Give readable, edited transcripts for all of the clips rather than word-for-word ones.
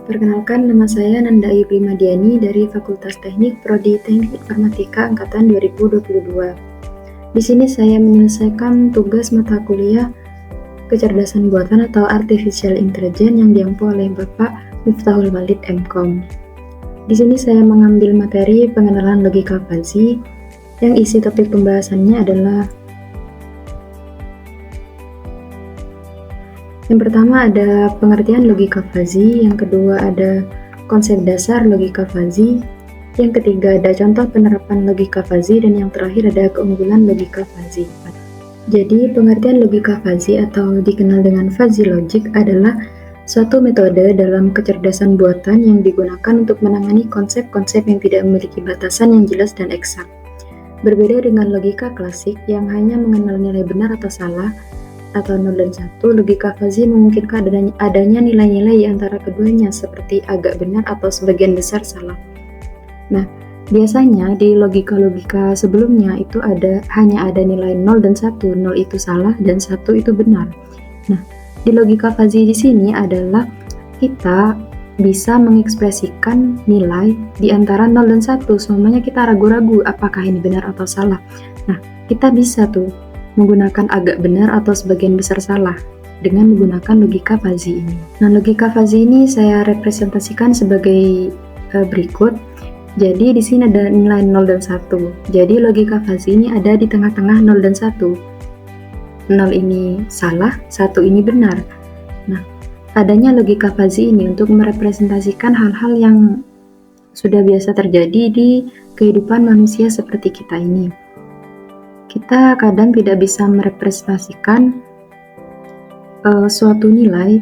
Perkenalkan, nama saya Nanda Ayu Primadiani dari Fakultas Teknik Prodi Teknik Informatika Angkatan 2022. Di sini saya menyelesaikan tugas mata kuliah Kecerdasan Buatan atau Artificial Intelligence yang diampu oleh Bapak Miftahul Walid MKom. Di sini saya mengambil materi pengenalan logika fuzzy yang isi topik pembahasannya adalah yang pertama ada pengertian logika fuzzy, yang kedua ada konsep dasar logika fuzzy, yang ketiga ada contoh penerapan logika fuzzy, dan yang terakhir ada keunggulan logika fuzzy. Jadi pengertian logika fuzzy atau dikenal dengan fuzzy logic adalah suatu metode dalam kecerdasan buatan yang digunakan untuk menangani konsep-konsep yang tidak memiliki batasan yang jelas dan eksak. Berbeda dengan logika klasik yang hanya mengenal nilai benar atau salah, atau 0 dan 1, logika fuzzy memungkinkan adanya nilai-nilai di antara keduanya seperti agak benar atau sebagian besar salah. Nah, biasanya di logika-logika sebelumnya itu hanya ada nilai 0 dan 1, 0 itu salah dan 1 itu benar. Nah, di logika fuzzy di sini adalah kita bisa mengekspresikan nilai di antara 0 dan 1, semuanya kita ragu-ragu apakah ini benar atau salah. Nah, kita bisa tuh menggunakan agak benar atau sebagian besar salah dengan menggunakan logika fuzzy ini. Nah, logika fuzzy ini saya representasikan sebagai berikut. Jadi di sini ada nilai 0 dan 1. Jadi logika fuzzy ini ada di tengah-tengah 0 dan 1. 0 ini salah, 1 ini benar. Nah, adanya logika fuzzy ini untuk merepresentasikan hal-hal yang sudah biasa terjadi di kehidupan manusia seperti kita ini. Kita kadang tidak bisa merepresentasikan suatu nilai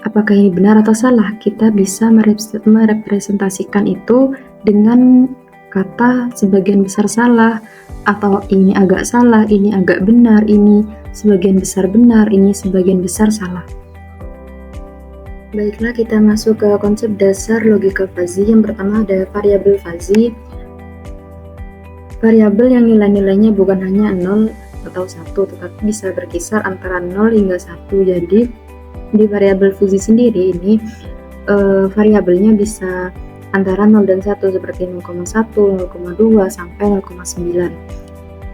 apakah ini benar atau salah. Kita bisa merepresentasikan itu dengan kata sebagian besar salah, atau ini agak salah, ini agak benar, ini sebagian besar benar, ini sebagian besar salah. Baiklah, kita masuk ke konsep dasar logika fuzzy. Yang pertama ada variabel fuzzy. Variabel yang nilai-nilainya bukan hanya 0 atau 1, tetapi bisa berkisar antara 0 hingga 1. Jadi di variabel fuzzy sendiri ini variabelnya bisa antara 0 dan 1 seperti 0,1, 0,2 sampai 0,9.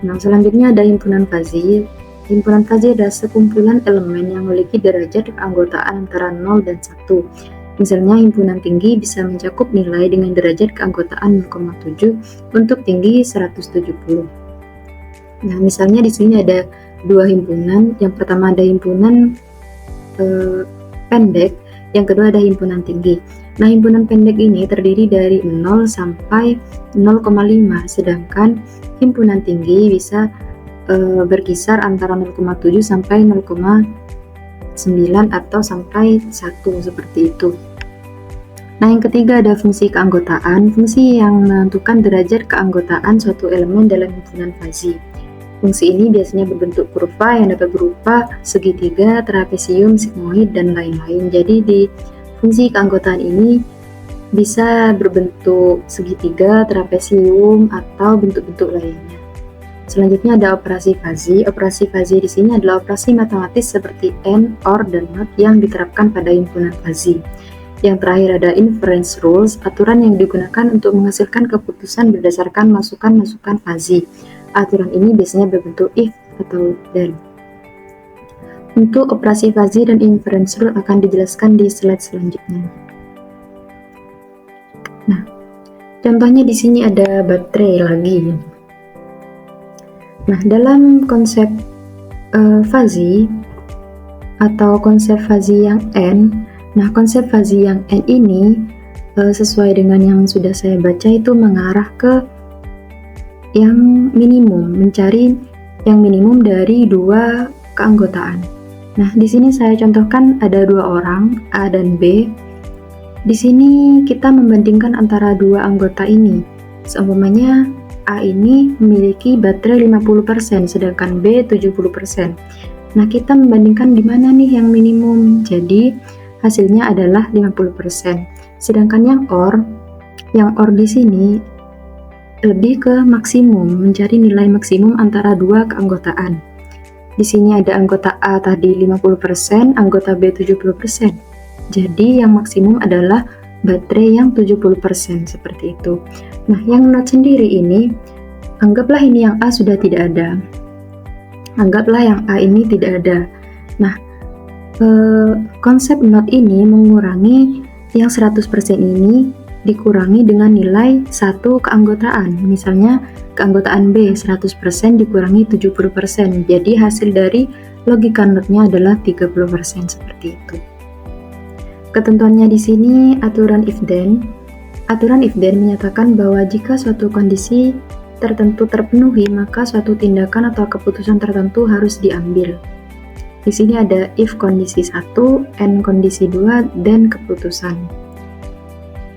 Nah, selanjutnya ada himpunan fuzzy. Himpunan fuzzy adalah sekumpulan elemen yang memiliki derajat keanggotaan antara 0 dan 1. Misalnya himpunan tinggi bisa mencakup nilai dengan derajat keanggotaan 0,7 untuk tinggi 170. Nah, misalnya di sini ada dua himpunan. Yang pertama ada himpunan pendek, yang kedua ada himpunan tinggi. Nah, himpunan pendek ini terdiri dari 0 sampai 0,5, sedangkan himpunan tinggi bisa berkisar antara 0,7 sampai 0,9 atau sampai 1 seperti itu. Nah, yang ketiga ada fungsi keanggotaan, fungsi yang menentukan derajat keanggotaan suatu elemen dalam himpunan fuzzy. Fungsi ini biasanya berbentuk kurva yang dapat berupa segitiga, trapesium, sigmoid, dan lain-lain. Jadi di fungsi keanggotaan ini bisa berbentuk segitiga, trapesium, atau bentuk-bentuk lainnya. Selanjutnya ada operasi fuzzy. Operasi fuzzy di sini adalah operasi matematis seperti AND, OR, dan NOT yang diterapkan pada himpunan fuzzy. Yang terakhir ada inference rules, aturan yang digunakan untuk menghasilkan keputusan berdasarkan masukan-masukan fuzzy. Aturan ini biasanya berbentuk if atau then. Untuk operasi fuzzy dan inference rule akan dijelaskan di slide selanjutnya. Nah, contohnya di sini ada baterai lagi. Nah, dalam konsep fuzzy atau konsep fuzzy yang N, nah konsep fuzzy yang N ini sesuai dengan yang sudah saya baca itu mengarah ke yang minimum, mencari yang minimum dari dua keanggotaan. Nah, di sini saya contohkan ada dua orang, A dan B. Di sini kita membandingkan antara dua anggota ini. Seumpamanya A ini memiliki baterai 50%, sedangkan B 70%. Nah, kita membandingkan di mana nih yang minimum. Jadi, hasilnya adalah 50%. Sedangkan yang OR di sini lebih ke maksimum, mencari nilai maksimum antara dua keanggotaan. Di sini ada anggota A tadi 50%, anggota B 70%. Jadi, yang maksimum adalah baterai yang 70% seperti itu. Nah, yang not sendiri ini, anggaplah ini yang A sudah tidak ada. Anggaplah yang A ini tidak ada. Nah, konsep not ini mengurangi yang 100% ini dikurangi dengan nilai 1 keanggotaan. Misalnya keanggotaan B 100% dikurangi 70%. Jadi hasil dari logika notnya adalah 30% seperti itu. Ketentuannya di sini aturan if then. Aturan if then menyatakan bahwa jika suatu kondisi tertentu terpenuhi, maka suatu tindakan atau keputusan tertentu harus diambil. Di sini ada if kondisi 1, and kondisi 2, then keputusan.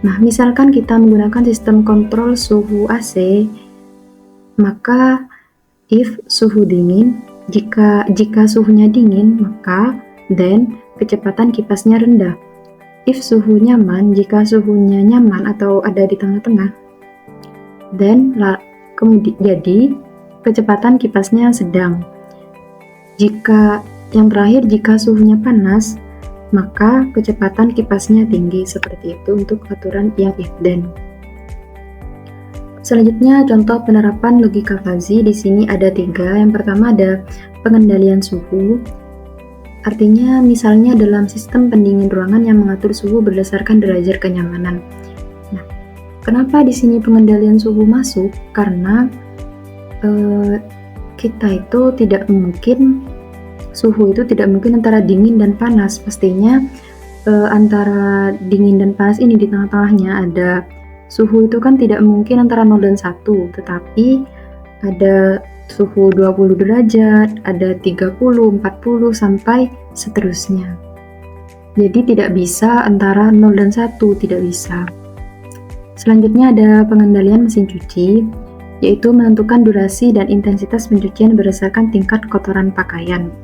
Nah, misalkan kita menggunakan sistem kontrol suhu AC, maka if suhu dingin, jika suhunya dingin, maka then kecepatan kipasnya rendah. If suhu nyaman, jika suhunya nyaman atau ada di tengah-tengah, then jadi kecepatan kipasnya sedang. Yang terakhir, jika suhunya panas, maka kecepatan kipasnya tinggi. Seperti itu untuk aturan yang if then. Selanjutnya, contoh penerapan logika Fuzzy. Di sini ada 3. Yang pertama ada pengendalian suhu. Artinya, misalnya dalam sistem pendingin ruangan yang mengatur suhu berdasarkan derajat kenyamanan. Nah, kenapa di sini pengendalian suhu masuk? Karena kita itu tidak mungkin, suhu itu tidak mungkin antara dingin dan panas. Pastinya antara dingin dan panas ini di tengah-tengahnya ada suhu, itu kan tidak mungkin antara 0 dan 1, tetapi ada suhu 20 derajat, ada 30, 40, sampai seterusnya. Jadi tidak bisa antara 0 dan 1, tidak bisa. Selanjutnya ada pengendalian mesin cuci, yaitu menentukan durasi dan intensitas pencucian berdasarkan tingkat kotoran pakaian.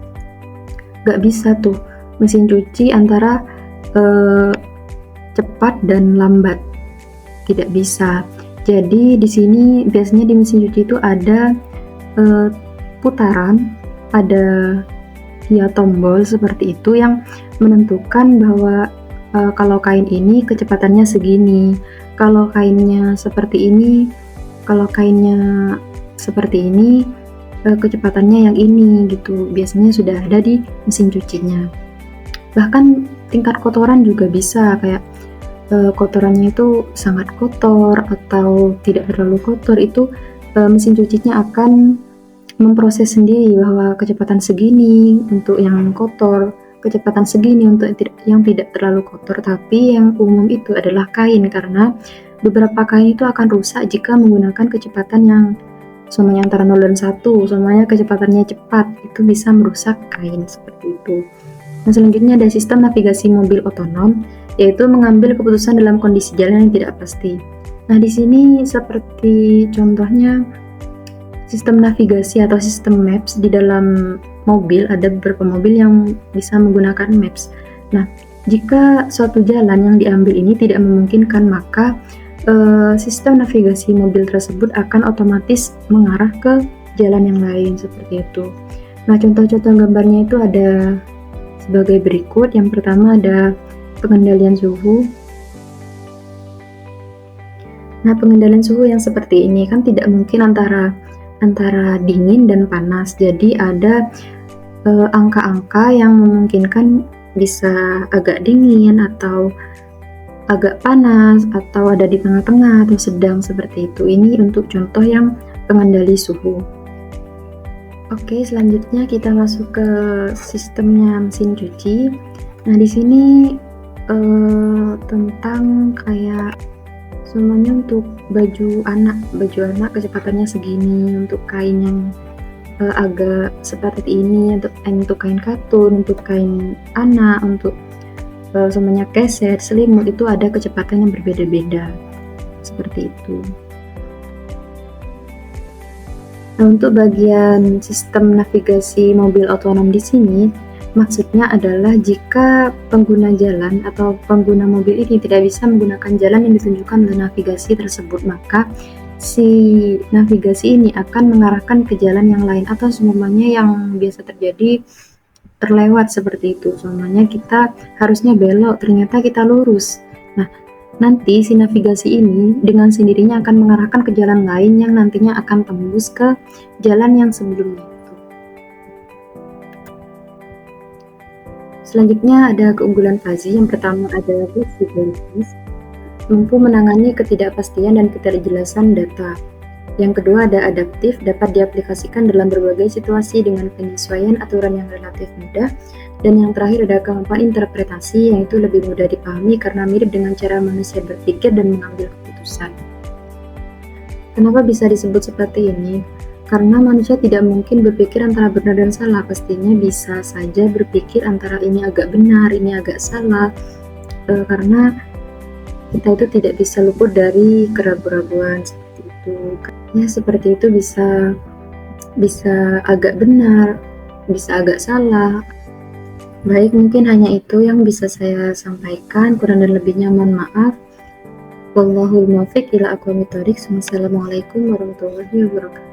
Gak bisa tuh mesin cuci antara cepat dan lambat, tidak bisa. Jadi di sini biasanya di mesin cuci itu ada putaran, ada tombol seperti itu yang menentukan bahwa kalau kain ini kecepatannya segini, kalau kainnya seperti ini, kecepatannya yang ini gitu. Biasanya sudah ada di mesin cucinya. Bahkan tingkat kotoran juga bisa, kayak kotorannya itu sangat kotor atau tidak terlalu kotor, itu mesin cucinya akan memproses sendiri bahwa kecepatan segini untuk yang kotor, kecepatan segini untuk yang tidak terlalu kotor. Tapi yang umum itu adalah kain, karena beberapa kain itu akan rusak jika menggunakan kecepatan yang semuanya antara 0 dan 1, semuanya kecepatannya cepat, itu bisa merusak kain seperti itu. Nah, selanjutnya ada sistem navigasi mobil otonom, yaitu mengambil keputusan dalam kondisi jalan yang tidak pasti. Nah, di sini seperti contohnya sistem navigasi atau sistem maps di dalam mobil, ada beberapa mobil yang bisa menggunakan maps. Nah, jika suatu jalan yang diambil ini tidak memungkinkan, maka sistem navigasi mobil tersebut akan otomatis mengarah ke jalan yang lain seperti itu. Nah, contoh-contoh gambarnya itu ada sebagai berikut. Yang pertama ada pengendalian suhu. Nah, pengendalian suhu yang seperti ini kan tidak mungkin antara dingin dan panas. Jadi ada angka-angka yang memungkinkan bisa agak dingin atau agak panas atau ada di tengah-tengah atau sedang seperti itu. Ini untuk contoh yang pengendali suhu. Oke, selanjutnya kita masuk ke sistemnya mesin cuci. Nah, di sini tentang kayak semuanya untuk baju anak kecepatannya segini, untuk kain yang agak seperti ini, untuk kain katun, untuk kain anak, untuk semuanya keset, selimut, itu ada kecepatan yang berbeda-beda seperti itu. Nah, untuk bagian sistem navigasi mobil otonom di sini, maksudnya adalah jika pengguna jalan atau pengguna mobil ini tidak bisa menggunakan jalan yang ditunjukkan oleh navigasi tersebut, maka si navigasi ini akan mengarahkan ke jalan yang lain, atau semuanya yang biasa terjadi terlewat seperti itu. Semuanya kita harusnya belok, ternyata kita lurus. Nah, nanti si navigasi ini dengan sendirinya akan mengarahkan ke jalan lain yang nantinya akan tembus ke jalan yang sebelumnya. Selanjutnya ada keunggulan fuzzy. Yang pertama adalah fleksibilitas, mampu menangani ketidakpastian dan ketidakjelasan data. Yang kedua ada adaptif, dapat diaplikasikan dalam berbagai situasi dengan penyesuaian aturan yang relatif mudah. Dan yang terakhir ada kemampuan interpretasi, yang itu lebih mudah dipahami karena mirip dengan cara manusia berpikir dan mengambil keputusan. Kenapa bisa disebut seperti ini? Karena manusia tidak mungkin berpikir antara benar dan salah, pastinya bisa saja berpikir antara ini agak benar, ini agak salah, karena kita itu tidak bisa luput dari keraguan-keraguan seperti itu. Ya seperti itu, bisa agak benar, bisa agak salah. Baik, mungkin hanya itu yang bisa saya sampaikan, kurang dan lebihnya mohon maaf. Wallahul muwaffiq ila aqwamit thoriq. Wassalamualaikum warahmatullahi wabarakatuh.